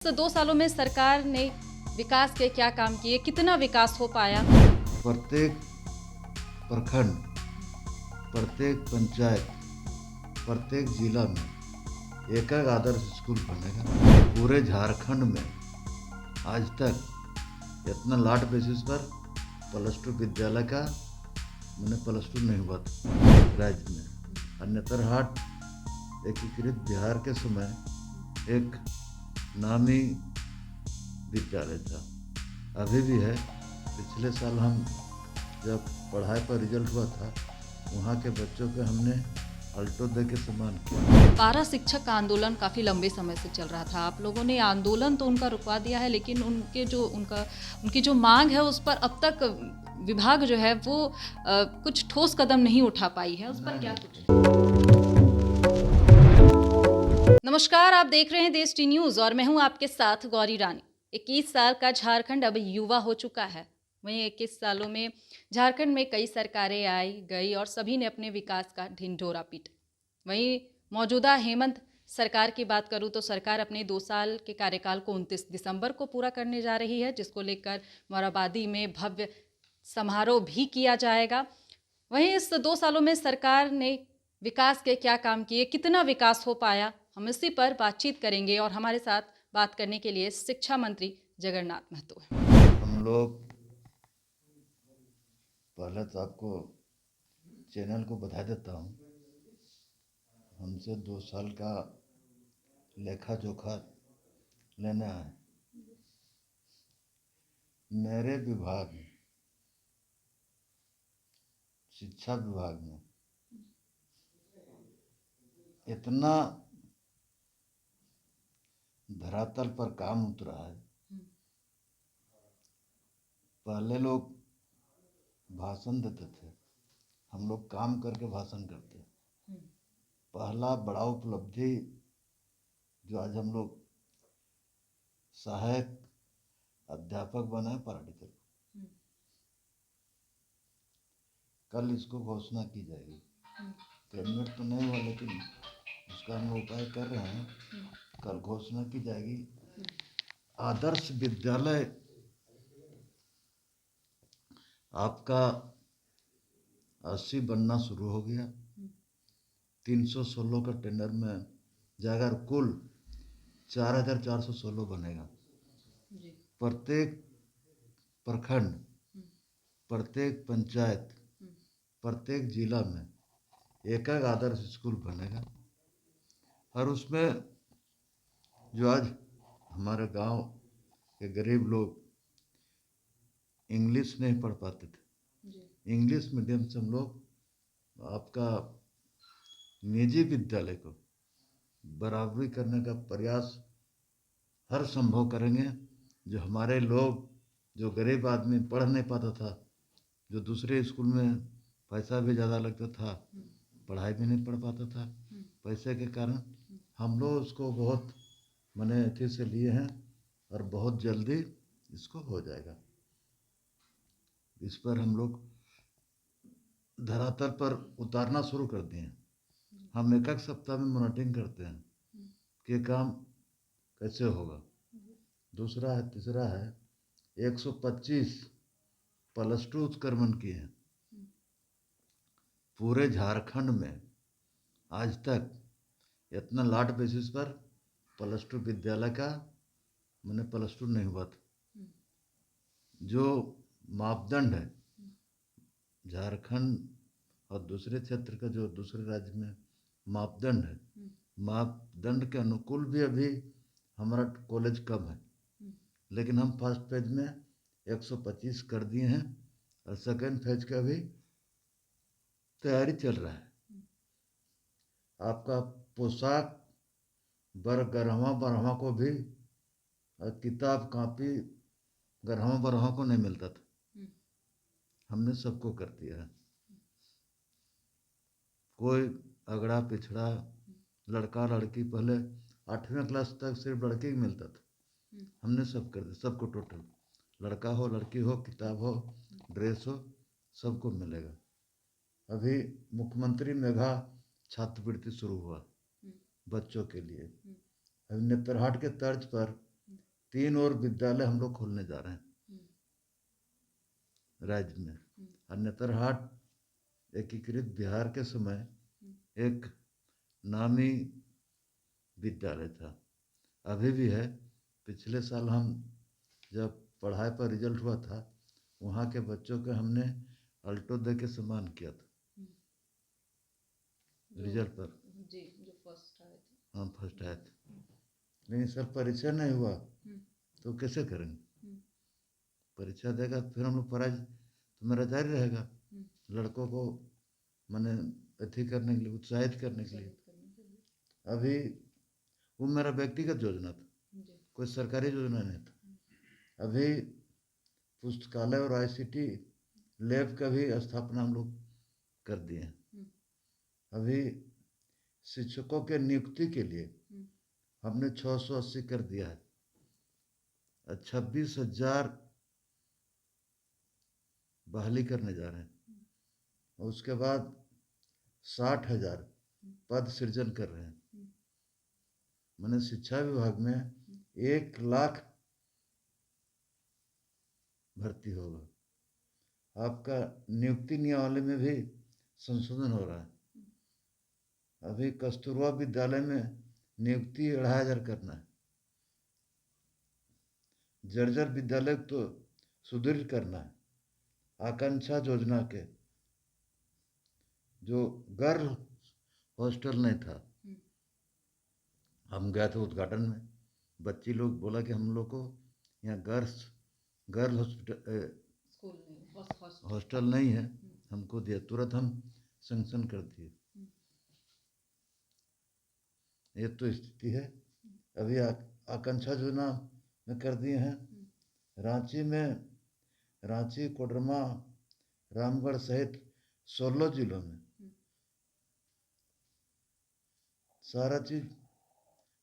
तो 2 सालों में सरकार ने विकास के क्या काम किए, कितना विकास हो पाया? प्रत्येक प्रखंड, प्रत्येक पंचायत, प्रत्येक जिला में एक एक आदर्श स्कूल बनेगा। पूरे झारखंड में आज तक इतना लाट बेसिस पर +2 विद्यालय का मैंने +2 नहीं हुआ था राज्य में। और नेतरहाट एकीकृत बिहार के समय एक नामी विद्यालय था, अभी भी है। पिछले साल हम जब पढ़ाई पर रिजल्ट हुआ था, वहाँ के बच्चों के हमने अल्टो दे के सम्मान किया। पारा शिक्षक का आंदोलन काफ़ी लंबे समय से चल रहा था। आप लोगों ने आंदोलन तो उनका रुकवा दिया है, लेकिन उनकी जो मांग है उस पर अब तक विभाग जो है वो कुछ ठोस कदम नहीं उठा पाई है। उस पर क्या कुछ? नमस्कार, आप देख रहे हैं देश टी न्यूज़ और मैं हूं आपके साथ गौरी रानी। 21 साल का झारखंड अब युवा हो चुका है। वहीं 21 सालों में झारखंड में कई सरकारें आई गई और सभी ने अपने विकास का ढिंढोरा पीटा। वहीं मौजूदा हेमंत सरकार की बात करूं तो सरकार अपने 2 साल के कार्यकाल को 29 दिसंबर को पूरा करने जा रही है, जिसको लेकर मोराबादी में भव्य समारोह भी किया जाएगा। वहीं इस 2 सालों में सरकार ने विकास के क्या काम किए, कितना विकास हो पाया, हम इसी पर बातचीत करेंगे और हमारे साथ बात करने के लिए शिक्षा मंत्री जगन्नाथ महतो हैं। हम लोग पहले तो आपको चैनल को बधाई देता हूँ। हमसे 2 साल का लेखा जोखा लेना है। मेरे विभाग में, शिक्षा विभाग में इतना धरातल पर काम उतरा है। पहले लोग भाषण देते थे, हम लोग काम करके भाषण करते। पहला बड़ा उपलब्धि जो आज हम लोग सहायक अध्यापक बना है पाराटिकल, कल इसको घोषणा की जाएगी। कैबिनेट तो नहीं हुआ, लेकिन उसका हम लोग उपाय कर रहे हैं। कल घोषणा की जाएगी। आदर्श विद्यालय आपका 80 बनना शुरू हो गया। 316 का टेंडर में जाएगा और कुल 4416 बनेगा। प्रत्येक प्रखंड, प्रत्येक पंचायत, प्रत्येक जिला में एक एक आदर्श स्कूल बनेगा। और उसमें जो आज हमारे गांव के गरीब लोग इंग्लिश नहीं पढ़ पाते थे, इंग्लिश मीडियम से हम लोग आपका निजी विद्यालय को बराबरी करने का प्रयास हर संभव करेंगे। जो हमारे लोग, जो गरीब आदमी पढ़ नहीं पाता था, जो दूसरे स्कूल में पैसा भी ज़्यादा लगता था, पढ़ाई भी नहीं पढ़ पाता था पैसे के कारण, हम लोग उसको बहुत मने अच्छे से लिए हैं और बहुत जल्दी इसको हो जाएगा। इस पर हम लोग धरातल पर उतारना शुरू कर दिए हैं। हम एक एक सप्ताह में मॉनिटरिंग करते हैं कि काम कैसे होगा। दूसरा है, तीसरा है, 125 +2 उत्क्रमण किए हैं। पूरे झारखंड में आज तक इतना लाट बेसिस पर +2 विद्यालय का मैंने +2 नहीं हुआ था। जो मापदंड है झारखंड और दूसरे क्षेत्र का, जो दूसरे राज्य में मापदंड है, मापदंड के अनुकूल भी अभी हमारा कॉलेज कम है, लेकिन हम फर्स्ट फेज में 125 कर दिए हैं और सेकेंड फेज का भी तैयारी चल रहा है। आपका पोशाक वर्ग 11वां को भी, किताब कॉपी 11वां को नहीं मिलता था, हमने सबको कर दिया है। कोई अगड़ा पिछड़ा लड़का लड़की, पहले 8वीं क्लास तक सिर्फ लड़के ही मिलता था, हमने सब कर दिया। सबको टोटल, लड़का हो लड़की हो, किताब हो ड्रेस हो, सबको मिलेगा। अभी मुख्यमंत्री मेघा छात्रवृत्ति शुरू हुआ बच्चों के लिए। अभी नेतरहाट के तर्ज पर 3 और विद्यालय हम लोग खोलने जा रहे हैं हम्म, राज्य में। हम्म, और नेतरहाट एकीकृत बिहार के समय एक नामी विद्यालय था, अभी भी है। पिछले साल हम जब पढ़ाई पर रिजल्ट हुआ था, वहाँ के बच्चों को हमने अल्टो दे के सम्मान किया था रिजल्ट पर। जी, जो फर्स्ट आए थे। हाँ, फर्स्ट आए थे। लेकिन सर परीक्षा नहीं हुआ तो कैसे करेंगे? परीक्षा देगा फिर हम लोग प्राइज तो मेरा जारी रहेगा, लड़कों को मैंने अथी करने के लिए, उत्साहित करने के लिए। अभी वो मेरा व्यक्तिगत योजना था, कोई सरकारी योजना नहीं था। अभी पुस्तकालय और आईसीटी लैब का भी स्थापना हम लोग कर दिए हैं। अभी शिक्षकों के नियुक्ति के लिए हमने 680 कर दिया है। 26,000 बहाली करने जा रहे हैं और उसके बाद 60,000 पद सृजन कर रहे हैं। मैंने शिक्षा विभाग में 1 लाख भर्ती होगा। आपका नियुक्ति नियमावली में भी संशोधन हो रहा है। अभी कस्तूरबा विद्यालय में नियुक्ति 2,500 करना है। जर्जर विद्यालय तो सुदृढ़ करना है। आकांक्षा योजना के जो गर्ल हॉस्टल नहीं था, हम गए थे उद्घाटन में, बच्ची लोग बोला कि हम लोग को यहाँ गर्ल हॉस्टल नहीं है, हमको दिया, तुरंत हम सैंक्शन कर दिए। ये तो स्थिति है। अभी आकांक्षा योजना में कर दिए हैं। रांची, कोडरमा, रामगढ़ सहित 16 जिलों में सारा चीज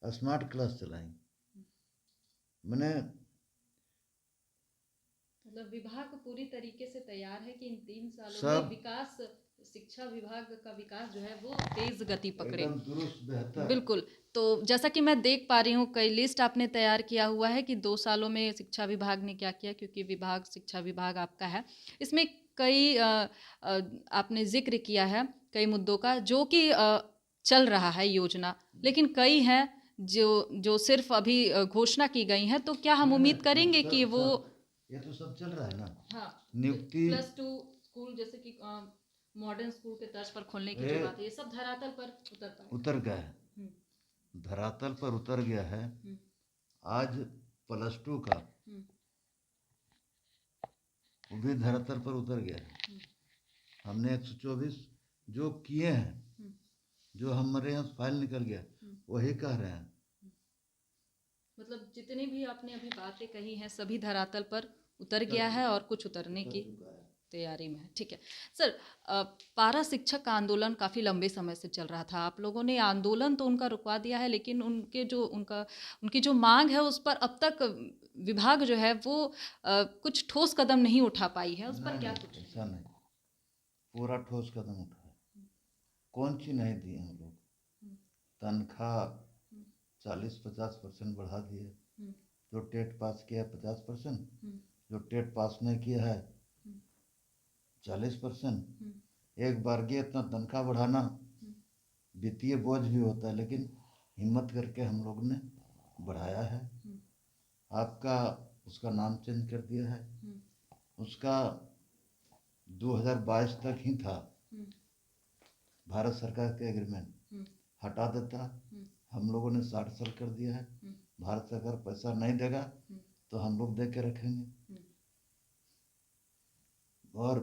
स्मार्ट क्लास चलाएंगे। मैंने मतलब विभाग पूरी तरीके से तैयार है कि इन 3 सालों सब में विकास, शिक्षा विभाग का विकास जो है वो तेज गति पकड़े। एकदम दुरुस्त बेहतर। बिल्कुल। तो जैसा कि मैं देख पा रही हूँ, कई लिस्ट आपने तैयार किया हुआ है कि 2 सालों में शिक्षा विभाग ने क्या किया, क्योंकि शिक्षा विभाग आपका है। इसमें कई आपने जिक्र किया है कई मुद्दों का, जो कि चल रहा है योजना, लेकिन कई हैं जो सिर्फ अभी घोषणा की गई हैं। तो क्या हम उम्मीद करेंगे कि वो ये तो सब चल रहा है ना। हाँ, नियुक्ति +2 स्कूल जैसे कि मॉडर्न स्कूल के तर्ज पर खोलने की जो बात है, ये सब धरातल पर उतर गया है, धरातल पर उतर गया है। आज +2 का वो भी धरातल पर उतर गया है। हमने 124 जो किए हैं, जो हमारे यहाँ फाइल निकल गया, वही कह रहे हैं। मतलब जितनी भी आपने अभी बातें कही हैं, सभी धरातल पर उतर गया है और कुछ उतरने की तैयारी में है। ठीक है सर, पारा शिक्षक आंदोलन काफ़ी लंबे समय से चल रहा था। आप लोगों ने आंदोलन तो उनका रुकवा दिया है, लेकिन उनकी जो मांग है उस पर अब तक विभाग जो है वो कुछ ठोस कदम नहीं उठा पाई है। उस पर क्या कुछ? ऐसा नहीं, पूरा ठोस कदम उठाया। कौन सी नहीं दी हम लोग? तनख्वाह 40-50% बढ़ा दिए। जो टेट पास किया है 50%, जो टेट पास नहीं किया है 40%। एक बार के इतना तनख्वाह बढ़ाना वित्तीय बोझ भी होता है, लेकिन हिम्मत करके हम लोग ने बढ़ाया है। आपका उसका नाम चेंज कर दिया है। उसका 2022 तक ही था। भारत सरकार के एग्रीमेंट हटा देता, हम लोगों ने 60 साल कर दिया है। भारत सरकार पैसा नहीं देगा तो हम लोग दे के रखेंगे। और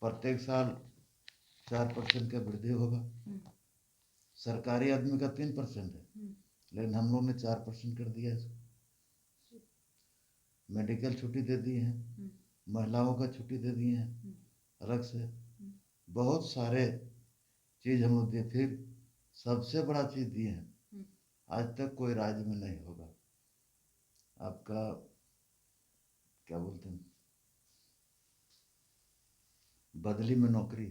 प्रत्येक साल 4% का वृद्धि होगा। सरकारी आदमी का 3% है, लेकिन हम लोग ने 4% कर दिया है। मेडिकल छुट्टी दे दी है, महिलाओं का छुट्टी दे दी है अलग से। बहुत सारे चीज हम लोग दिए। फिर सबसे बड़ा चीज दिए हैं, आज तक कोई राज्य में नहीं होगा, आपका क्या बोलते हैं, बदली में नौकरी,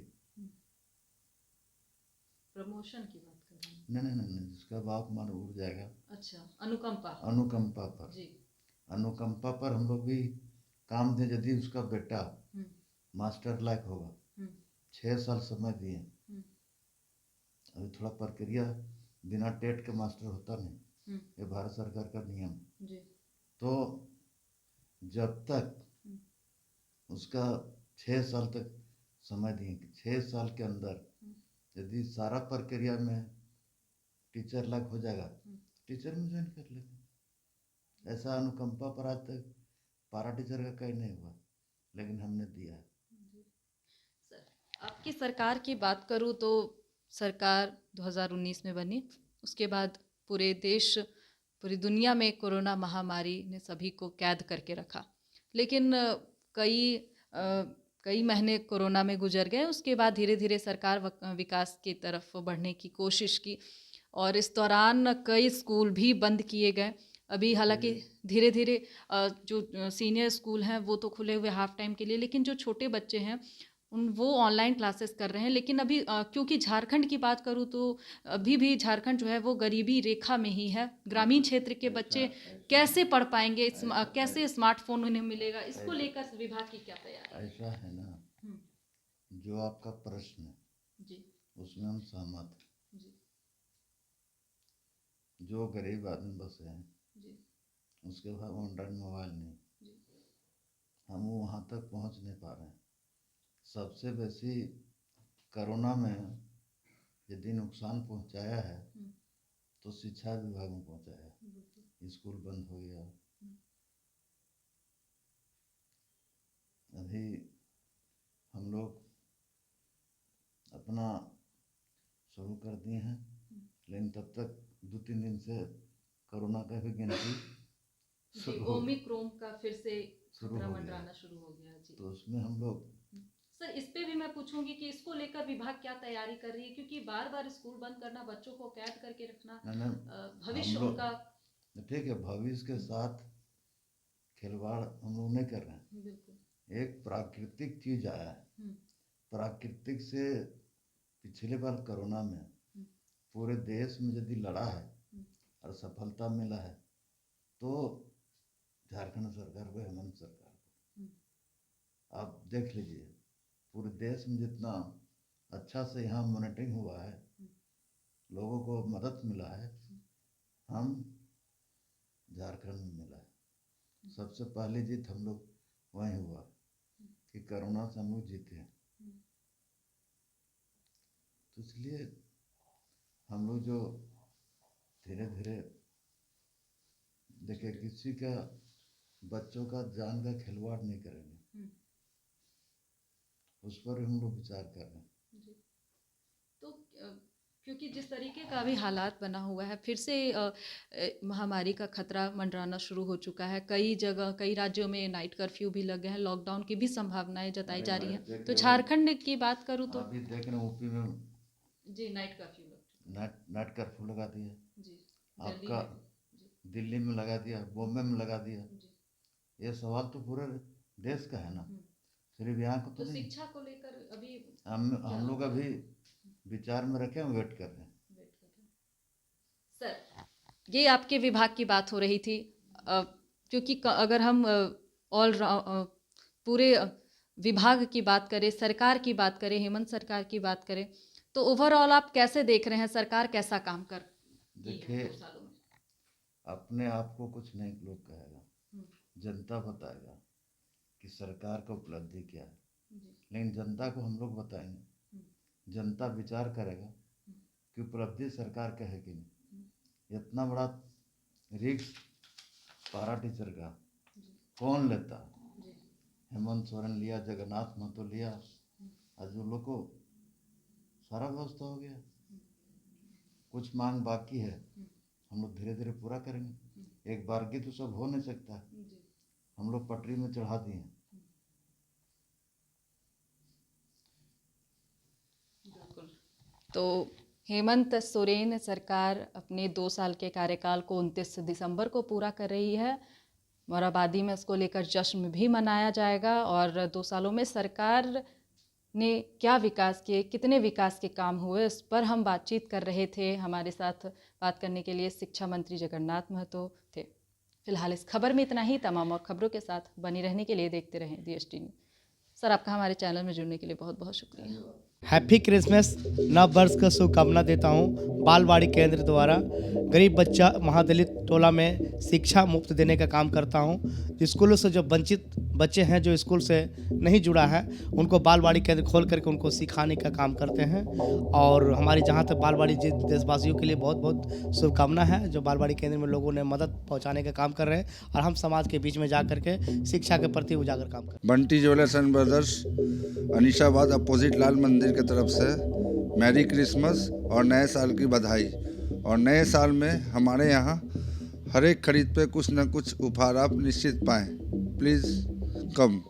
प्रमोशन की बात कर रहे हैं? नहीं, जिसका बाप मान उड़ जाएगा। अच्छा, अनुकंपा अनुकंपा पर जी। अनुकंपा पर हम लोग भी काम दें। यदि उसका बेटा हम्म, मास्टर लायक होगा, हम्म, 6 साल समय दिए। हम्म, अभी थोड़ा प्रक्रिया, बिना टेट के मास्टर होता नहीं, हम्म, ये भारत सरकार का नियम है। जी, तो जब तक हम्म, उसका 6 साल तक समय दिए कि 6 साल के अंदर हम्म, यदि सारा प्रक्रिया में टीचर लायक हो जाएगा, हम्म, टीचर में ज्वाइन कर लेगा। ऐसा अनुकंपा पर आज तक पारा टीचर का कहीं नहीं हुआ, लेकिन हमने दिया है। जी। सर, आपकी सरकार की बात करूं तो सरकार 2019 में बनी। उसके बाद पूरे देश, पूरी दुनिया में कोरोना महामारी ने सभी को कैद करके रखा। लेकिन कई महीने कोरोना में गुजर गए। उसके बाद धीरे धीरे सरकार विकास की तरफ बढ़ने की कोशिश की और इस दौरान कई स्कूल भी बंद किए गए। अभी हालांकि धीरे धीरे जो सीनियर स्कूल हैं वो तो खुले हुए हाफ टाइम के लिए, लेकिन जो छोटे बच्चे हैं वो ऑनलाइन क्लासेस कर रहे हैं। लेकिन अभी क्योंकि झारखंड की बात करूँ तो अभी भी झारखंड जो है वो गरीबी रेखा में ही है। ग्रामीण क्षेत्र के बच्चे कैसे पढ़ पाएंगे, कैसे स्मार्टफोन उन्हें मिलेगा, इसको लेकर विभाग की क्या तैयारी है? ऐसा है ना, हम्म, जो आपका प्रश्न है जी, उसमें हम सहमत हैं। जी, जो गरीब आदमी बसे हैं, जी, उसके पास एंड्रॉइड मोबाइल नहीं, जी, हम वहाँ तक पहुँच नहीं पा रहे हैं। सबसे बेसी कोरोना में यदि नुकसान पहुँचाया है हम्म, तो शिक्षा विभाग में पहुँचाया है। बिल्कुल, स्कूल बंद हो गया। हम्म, अभी हम लोग अपना शुरू कर दिए हैं, लेकिन तब तक 2-3 दिन से कोरोना का भी गिनती जी, शुरू हो ओमिक्रोन का फिर से शुरू खतरा हो गया मंडराना है। शुरू हो गया। जी, तो उसमें हम लोग सर इस पे भी मैं पूछूंगी कि इसको लेकर विभाग क्या तैयारी कर रही है, क्योंकि बार बार स्कूल बंद करना, बच्चों को कैद करके रखना, मैंने भविष्य हम लोग उनका। ठीक है, भविष्य के साथ खिलवाड़ हम लोग नहीं कर रहे हैं। बिल्कुल, एक प्राकृतिक चीज आया है, हम्म, प्राकृतिक से पिछले बार कोरोना में हम्म, पूरे देश में यदि लड़ा है हम्म, और सफलता मिला है तो झारखंड सरकार को, हेमंत सरकार को। हम्म, आप देख लीजिए, पूरे देश में जितना अच्छा से यहाँ मॉनिटरिंग हुआ है, लोगों को मदद मिला है, हम झारखंड में मिला है। सबसे पहली जीत हम लोग वहीं हुआ कि कोरोना से हम लोग जीते हैं। तो इसलिए हम लोग जो धीरे धीरे देखिए, किसी का बच्चों का जान का खिलवाड़ नहीं करेंगे, उस पर हम लोग विचार कर रहे हैं। जी। तो क्योंकि जिस तरीके का अभी हालात बना हुआ है, फिर से महामारी का खतरा मंडराना शुरू हो चुका है। कई जगह, कई राज्यों में नाइट कर्फ्यू भी लग गए हैं, लॉकडाउन की भी संभावनाएं जताई जा रही हैं। तो झारखंड की बात करूँ तो अभी देख रहे हैं ऊपी में जी नाइट कर्फ्यू लग चुका है। नाइट कर्फ्यू लगा दिया, जी, दिल्ली आपका में भी। जी, दिल्ली में लगा दिया, बॉम्बे में लगा दिया। जी, ये सवाल तो पूरे देश का है ना, सिर्फ यहाँ को तो तो नहीं। शिक्षा को लेकर अभी हम लोग अभी विचार में रखे हैं, वेट कर रहे हैं। वेट कर रहे हैं। सर, ये आपके विभाग की बात हो रही थी। क्योंकि अगर हम पूरे विभाग की बात करें, सरकार की बात करें, हेमंत सरकार की बात करें, तो ओवरऑल आप कैसे देख रहे हैं, सरकार कैसा काम कर रही है देखिए, 2 सालों में? अपने आप को कुछ नहीं लोग कहेगा, जनता बताएगा कि सरकार का उपलब्धि क्या है। लेकिन जनता को हम लोग बताएंगे, जनता विचार करेगा कि उपलब्धि सरकार का है कि नहीं। इतना बड़ा रिस्क पारा टीचर का कौन लेता? हेमंत सोरेन लिया, जगन्नाथ महतो लिया, आज उन लोग को सारा व्यवस्था हो गया। कुछ मांग बाकी है, हम लोग धीरे धीरे पूरा करेंगे। एक बार की तो सब हो नहीं सकता, हम लोग पटरी में चढ़ा दिए। बिल्कुल। तो हेमंत सोरेन सरकार अपने 2 साल के कार्यकाल को 29 दिसंबर को पूरा कर रही है। मोराबादी में उसको लेकर जश्न भी मनाया जाएगा। और 2 सालों में सरकार ने क्या विकास किए, कितने विकास के काम हुए, इस पर हम बातचीत कर रहे थे। हमारे साथ बात करने के लिए शिक्षा मंत्री जगन्नाथ महतो थे। फिलहाल इस खबर में इतना ही। तमाम और खबरों के साथ बने रहने के लिए देखते रहें DST न्यूज़। सर, आपका हमारे चैनल में जुड़ने के लिए बहुत बहुत शुक्रिया। हैप्पी क्रिसमस, नव वर्ष का शुभकामना देता हूँ। बालवाड़ी केंद्र द्वारा गरीब बच्चा महादलित टोला में शिक्षा मुफ्त देने का काम करता हूँ। स्कूलों से जो वंचित बच्चे हैं, जो स्कूल से नहीं जुड़ा है, उनको बालवाड़ी केंद्र खोल करके उनको सिखाने का काम करते हैं। और हमारी जहाँ तक बालवाड़ी देशवासियों के लिए बहुत बहुत शुभकामना है, जो बालवाड़ी केंद्र में लोगों ने मदद पहुँचाने का काम कर रहे हैं और हम समाज के बीच में जा करके शिक्षा के प्रति उजागर काम कर रहे हैं। Bunty jewellers and brothers, Anishabad opposite लाल मंदिर की तरफ से मैरी क्रिसमस और नए साल की बधाई। और नए साल में हमारे यहाँ हर एक खरीद पे कुछ न कुछ उपहार आप निश्चित पाएँ। प्लीज़ कम।